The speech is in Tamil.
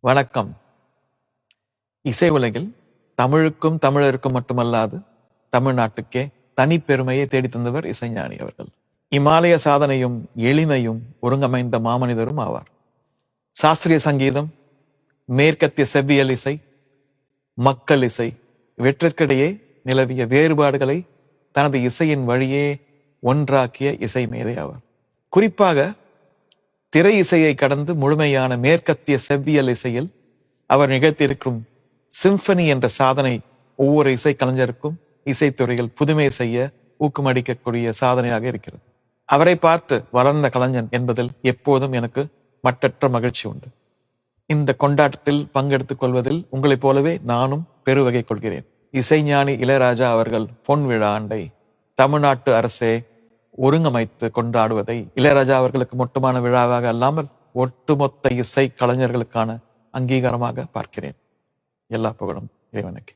வணக்கம். இசை உலகில் தமிழுக்கும் தமிழருக்கும் மட்டுமல்லாது தமிழ்நாட்டுக்கே தனி பெருமையை தேடித் தந்தவர் இசைஞானி அவர்கள். இமாலய சாதனையும் எளிமையும் ஒருங்கமைந்த மாமனிதரும் ஆவார். சாஸ்திரிய சங்கீதம், மேற்கத்திய செவ்வியல் இசை, மக்கள் இசை இவற்றிற்கிடையே நிலவிய வேறுபாடுகளை தனது இசையின் வழியே ஒன்றாக்கிய இசை மேதை ஆவார். குறிப்பாக திரை இசையை கடந்து முழுமையான மேற்கத்திய செவ்வியல் இசையில் அவர் நிகழ்த்தியிருக்கும் சிம்பனி என்ற சாதனை ஒவ்வொரு இசை கலைஞருக்கும் இசைத்துறையில் புதுமை செய்ய ஊக்கமளிக்கக்கூடிய சாதனையாக இருக்கிறது. அவரை பார்த்து வளர்ந்த கலைஞன் என்பதில் எப்போதும் எனக்கு மட்டற்ற மகிழ்ச்சி உண்டு. இந்த கொண்டாட்டத்தில் பங்கெடுத்துக் கொள்வதில் உங்களைப் போலவே நானும் பெருவகை கொள்கிறேன். இசைஞானி இளையராஜா அவர்கள் பொன் விழா ஆண்டை தமிழ்நாட்டு அரசே ஒருங்கமைத்து கொண்டாடுவதை இளையராஜா அவர்களுக்கு மட்டுமான விழாவாக அல்லாமல் ஒட்டுமொத்த இசை கலைஞர்களுக்கான அங்கீகாரமாக பார்க்கிறேன். எல்லா புகழும் இறைவனுக்கு.